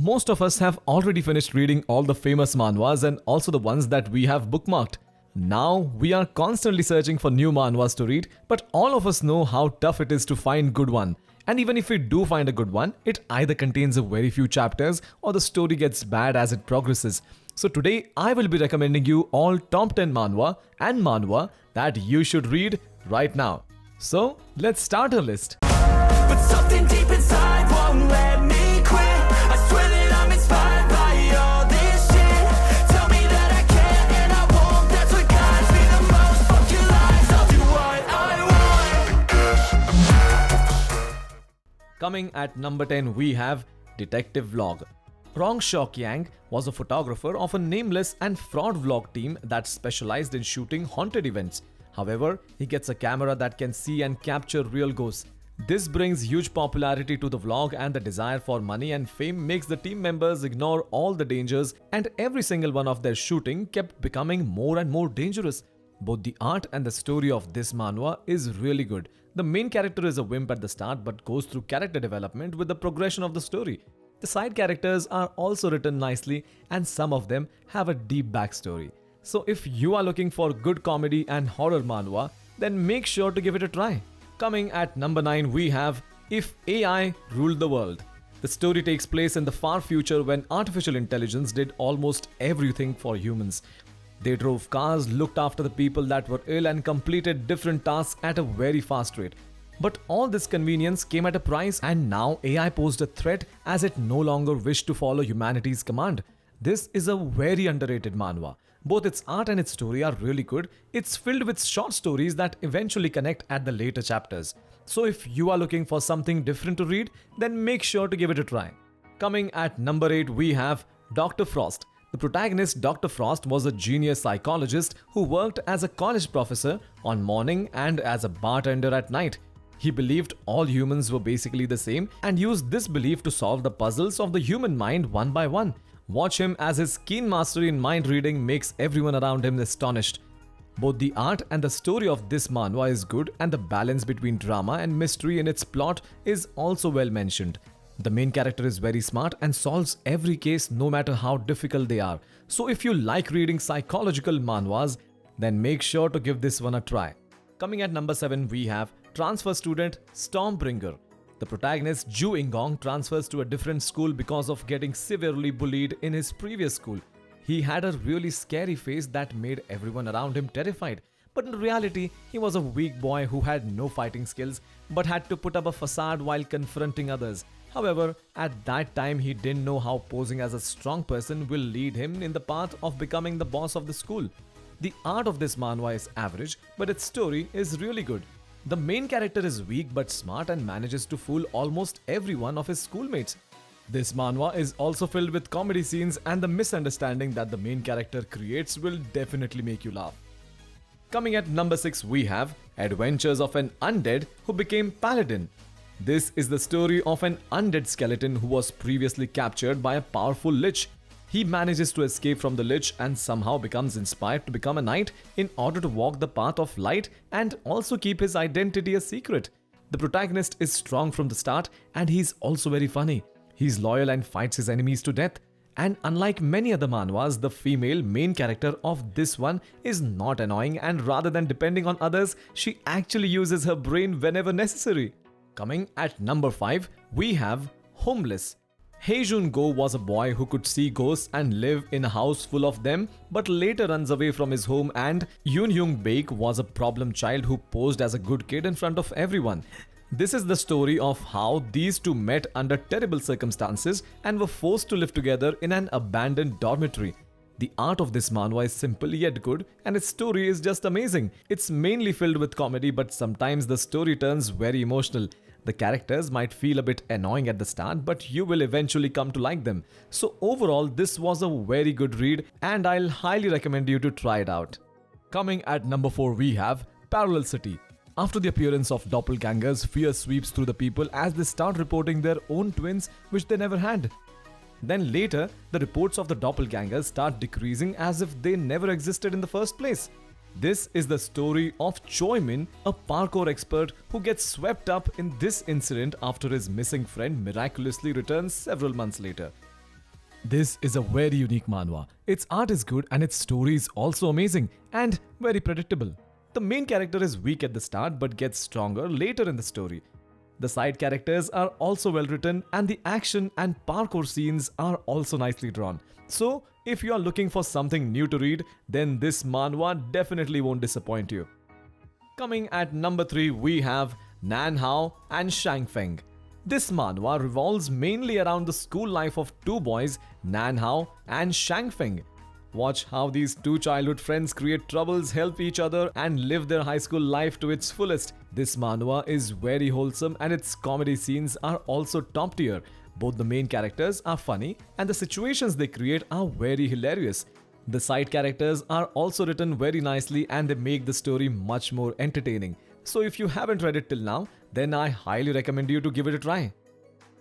Most of us have already finished reading all the famous manhwas and also the ones that we have bookmarked. Now we are constantly searching for new manhwas to read, but all of us know how tough it is to find good one. And even if we do find a good one, it either contains a very few chapters or the story gets bad as it progresses. So today I will be recommending you all top 10 manhwa and manhwa that you should read right now. So let's start our list. But something deep inside won't let me quit. I swear that I'm inspired by all this shit. Tell me that I can and I won't. That's what guides me the most. Fuck your lies, I'll do what I want. Coming at number 10, we have Detective Vlog. Rong Shok Yang was a photographer of a nameless and fraud vlog team that specialized in shooting haunted events. However, he gets a camera that can see and capture real ghosts. This brings huge popularity to the vlog, and the desire for money and fame makes the team members ignore all the dangers, and every single one of their shooting kept becoming more and more dangerous. Both the art and the story of this manhwa is really good. The main character is a wimp at the start but goes through character development with the progression of the story. The side characters are also written nicely and some of them have a deep backstory. So if you are looking for good comedy and horror manhwa, then make sure to give it a try. Coming at number 9, we have If AI Ruled the World. The story takes place in the far future when artificial intelligence did almost everything for humans. They drove cars, looked after the people that were ill, and completed different tasks at a very fast rate. But all this convenience came at a price, and now AI posed a threat as it no longer wished to follow humanity's command. This is a very underrated manhwa. Both its art and its story are really good. It's filled with short stories that eventually connect at the later chapters. So if you are looking for something different to read, then make sure to give it a try. Coming at number 8, we have Dr. Frost. The protagonist, Dr. Frost, was a genius psychologist who worked as a college professor on morning and as a bartender at night. He believed all humans were basically the same and used this belief to solve the puzzles of the human mind one by one. Watch him as his keen mastery in mind reading makes everyone around him astonished. Both the art and the story of this manhwa is good, and the balance between drama and mystery in its plot is also well mentioned. The main character is very smart and solves every case no matter how difficult they are. So if you like reading psychological manhwas, then make sure to give this one a try. Coming at number 7, we have Transfer Student Stormbringer. The protagonist, Ju Ingong, transfers to a different school because of getting severely bullied in his previous school. He had a really scary face that made everyone around him terrified. But in reality, he was a weak boy who had no fighting skills but had to put up a facade while confronting others. However, at that time he didn't know how posing as a strong person will lead him in the path of becoming the boss of the school. The art of this manhwa is average, but its story is really good. The main character is weak but smart and manages to fool almost every one of his schoolmates. This manhwa is also filled with comedy scenes, and the misunderstanding that the main character creates will definitely make you laugh. Coming at number 6, we have Adventures of an Undead Who Became Paladin. This is the story of an undead skeleton who was previously captured by a powerful lich. He manages to escape from the lich and somehow becomes inspired to become a knight in order to walk the path of light and also keep his identity a secret. The protagonist is strong from the start and he's also very funny. He's loyal and fights his enemies to death. And unlike many other manhwas, the female main character of this one is not annoying, and rather than depending on others, she actually uses her brain whenever necessary. Coming at number 5, we have Homeless. Heijun Go was a boy who could see ghosts and live in a house full of them, but later runs away from his home, and Yoon Hyung Baek was a problem child who posed as a good kid in front of everyone. This is the story of how these two met under terrible circumstances and were forced to live together in an abandoned dormitory. The art of this manhwa is simple yet good, and its story is just amazing. It's mainly filled with comedy, but sometimes the story turns very emotional. The characters might feel a bit annoying at the start, but you will eventually come to like them. So overall, this was a very good read and I'll highly recommend you to try it out. Coming at number 4, we have Parallel City. After the appearance of doppelgangers, fear sweeps through the people as they start reporting their own twins which they never had. Then later, the reports of the doppelgangers start decreasing as if they never existed in the first place. This is the story of Choi Min, a parkour expert who gets swept up in this incident after his missing friend miraculously returns several months later. This is a very unique manhwa. Its art is good and its story is also amazing and very predictable. The main character is weak at the start but gets stronger later in the story. The side characters are also well written and the action and parkour scenes are also nicely drawn. So, if you are looking for something new to read, then this manhwa definitely won't disappoint you. Coming at number 3, we have Nan Hao Shang Feng. This manhwa revolves mainly around the school life of two boys, Nan Hao and Shang Feng. Watch how these two childhood friends create troubles, help each other, and live their high school life to its fullest. This manhwa is very wholesome and its comedy scenes are also top tier. Both the main characters are funny and the situations they create are very hilarious. The side characters are also written very nicely and they make the story much more entertaining. So if you haven't read it till now, then I highly recommend you to give it a try.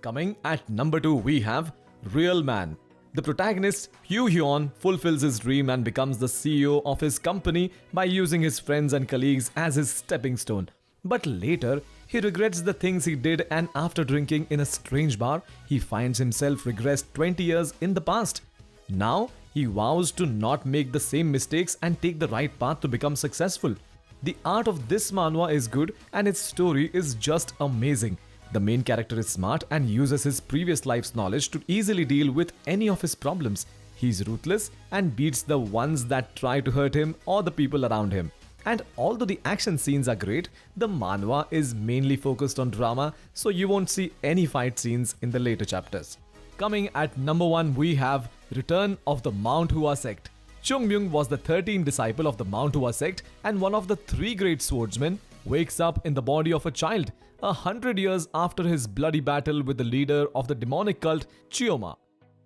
Coming at number 2, we have Real Man. The protagonist, Hugh Hyun, fulfills his dream and becomes the CEO of his company by using his friends and colleagues as his stepping stone. But later, he regrets the things he did, and after drinking in a strange bar, he finds himself regressed 20 years in the past. Now, he vows to not make the same mistakes and take the right path to become successful. The art of this manhwa is good and its story is just amazing. The main character is smart and uses his previous life's knowledge to easily deal with any of his problems. He's ruthless and beats the ones that try to hurt him or the people around him. And although the action scenes are great, the manhwa is mainly focused on drama, so you won't see any fight scenes in the later chapters. Coming at number 1, we have Return of the Manhua Sect. Chung Myung was the 13th disciple of the Manhua Sect and one of the 3 great swordsmen wakes up in the body of a child 100 years after his bloody battle with the leader of the demonic cult Chioma.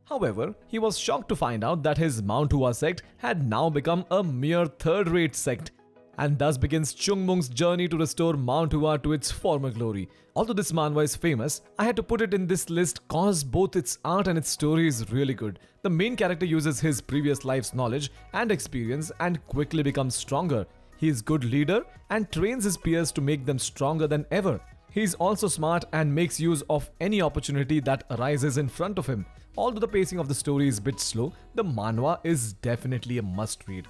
However, he was shocked to find out that his Manhua sect had now become a mere third-rate sect, and thus begins Chung Myung's journey to restore Manhua to its former glory. Although this manhwa is famous, I had to put it in this list cause both its art and its story is really good. The main character uses his previous life's knowledge and experience and quickly becomes stronger. He is a good leader and trains his peers to make them stronger than ever. He is also smart and makes use of any opportunity that arises in front of him. Although the pacing of the story is a bit slow, the manhwa is definitely a must-read.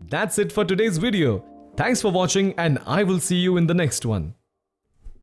That's it for today's video. Thanks for watching and I will see you in the next one.